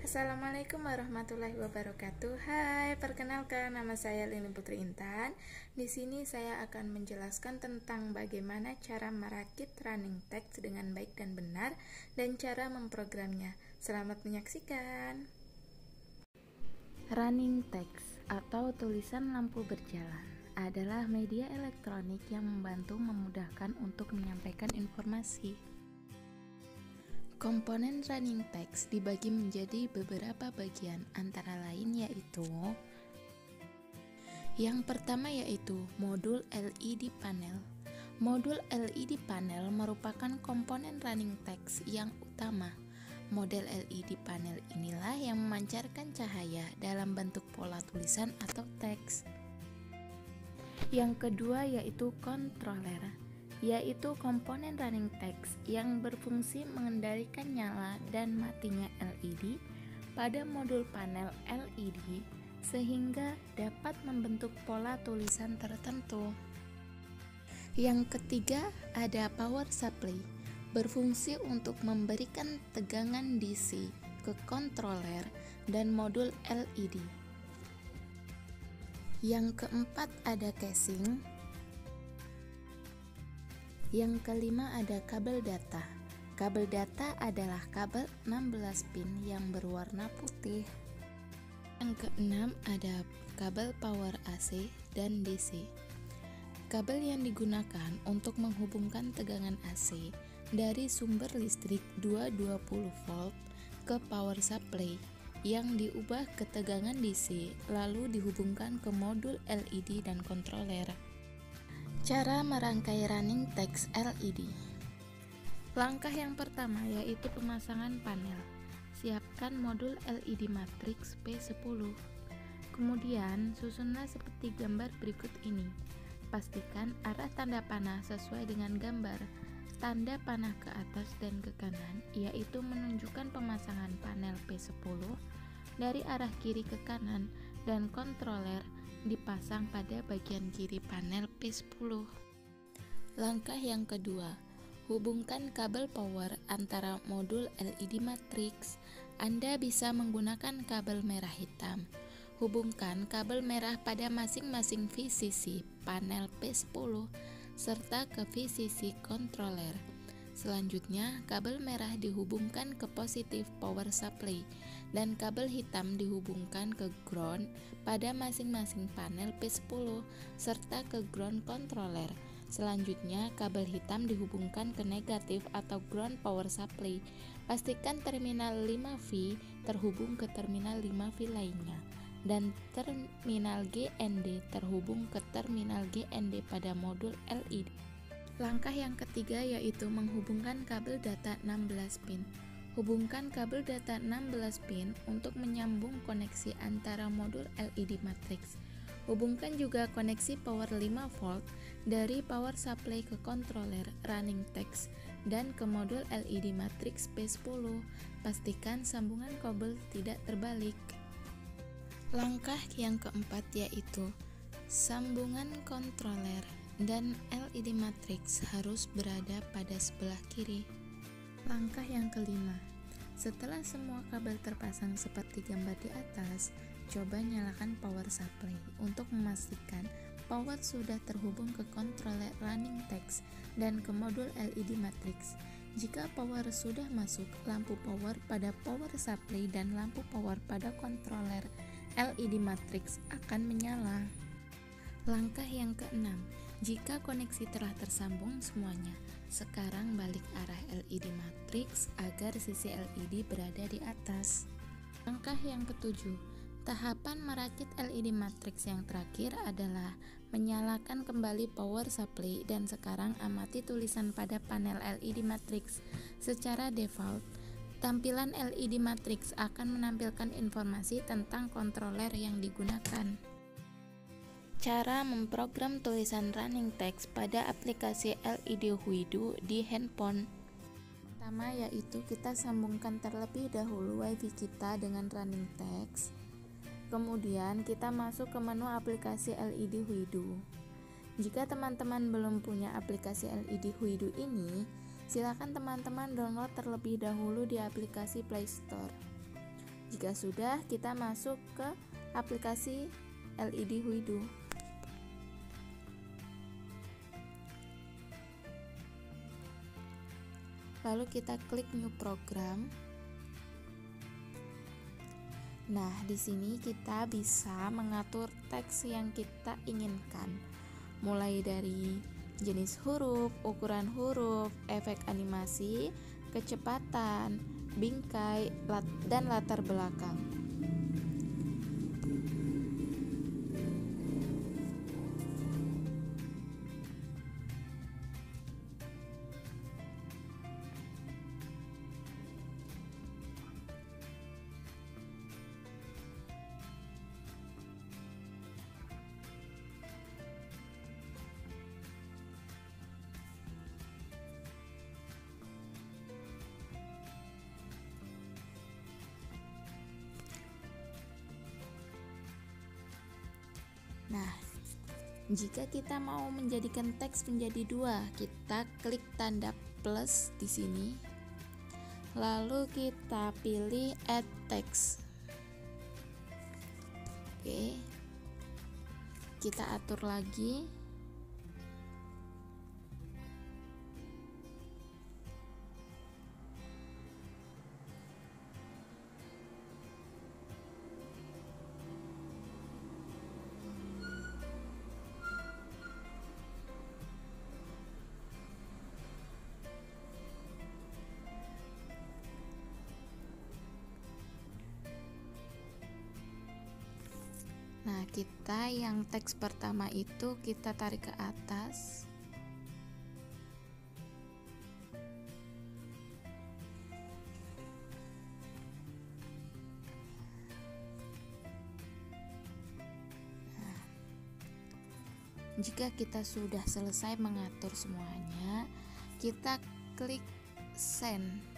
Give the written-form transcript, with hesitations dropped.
Assalamualaikum warahmatullahi wabarakatuh. Hai, perkenalkan nama saya Lini Putri Intan. Di sini saya akan menjelaskan tentang bagaimana cara merakit running text dengan baik dan benar dan cara memprogramnya. Selamat menyaksikan. Running text atau tulisan lampu berjalan adalah media elektronik yang membantu memudahkan untuk menyampaikan informasi. Komponen running text dibagi menjadi beberapa bagian, antara lain yaitu yang pertama yaitu modul LED panel. Modul LED panel merupakan komponen running text yang utama. Model LED panel inilah yang memancarkan cahaya dalam bentuk pola tulisan atau teks. Yang kedua yaitu controller, yaitu komponen running text yang berfungsi mengendalikan nyala dan matinya LED pada modul panel LED sehingga dapat membentuk pola tulisan tertentu. Yang ketiga ada power supply, berfungsi untuk memberikan tegangan DC ke controller dan modul LED. Yang keempat ada casing. Yang kelima ada kabel data. Kabel data adalah kabel 16 pin yang berwarna putih. Yang keenam ada kabel power AC dan DC. Kabel yang digunakan untuk menghubungkan tegangan AC dari sumber listrik 220 volt ke power supply yang diubah ke tegangan DC lalu dihubungkan ke modul LED dan controller. Cara merangkai running text LED. Langkah yang pertama yaitu pemasangan panel. Siapkan modul LED matriks P10. Kemudian susunlah seperti gambar berikut ini. Pastikan arah tanda panah sesuai dengan gambar. Tanda panah ke atas dan ke kanan yaitu menunjukkan pemasangan panel P10 dari arah kiri ke kanan dan controller dipasang pada bagian kiri panel P10. Langkah yang kedua, hubungkan kabel power antara modul LED matriks. Anda bisa menggunakan kabel merah hitam. Hubungkan kabel merah pada masing-masing VCC panel P10 serta ke VCC controller. Selanjutnya, kabel merah dihubungkan ke positif power supply dan kabel hitam dihubungkan ke ground pada masing-masing panel P10 serta ke ground controller. Selanjutnya, kabel hitam dihubungkan ke negatif atau ground power supply. Pastikan terminal 5V terhubung ke terminal 5V lainnya dan terminal GND terhubung ke terminal GND pada modul LED. Langkah yang ketiga yaitu menghubungkan kabel data 16 pin. Hubungkan kabel data 16 pin untuk menyambung koneksi antara modul LED matriks. Hubungkan juga koneksi power 5 volt dari power supply ke controller running text dan ke modul LED matriks P10. Pastikan sambungan kabel tidak terbalik. Langkah yang keempat yaitu sambungan controller dan LED matriks harus berada pada sebelah kiri. Langkah yang kelima, setelah semua kabel terpasang seperti gambar di atas, coba nyalakan power supply untuk memastikan power sudah terhubung ke controller running text dan ke modul LED matriks. Jika power sudah masuk, lampu power pada power supply dan lampu power pada controller LED matriks akan menyala. Langkah yang keenam, jika koneksi telah tersambung semuanya, sekarang balik arah LED matriks agar sisi LED berada di atas. Langkah yang ketujuh, tahapan merakit LED matriks yang terakhir adalah menyalakan kembali power supply dan sekarang amati tulisan pada panel LED matriks. Secara default, tampilan LED matriks akan menampilkan informasi tentang controller yang digunakan. Cara memprogram tulisan running text pada aplikasi LED Huidu di handphone. Pertama yaitu kita sambungkan terlebih dahulu WiFi kita dengan running text. Kemudian kita masuk ke menu aplikasi LED Huidu. Jika teman-teman belum punya aplikasi LED Huidu ini, silakan teman-teman download terlebih dahulu di aplikasi Play Store. Jika sudah, kita masuk ke aplikasi LED Huidu. Lalu kita klik New Program. Nah, di sini kita bisa mengatur teks yang kita inginkan, mulai dari jenis huruf, ukuran huruf, efek animasi, kecepatan, bingkai, dan latar belakang. Nah, jika kita mau menjadikan teks menjadi 2, kita klik tanda plus di sini. Lalu kita pilih add text. Oke. Kita atur lagi. Nah, kita yang teks pertama itu kita tarik ke atas. Nah, jika kita sudah selesai mengatur semuanya, kita klik send.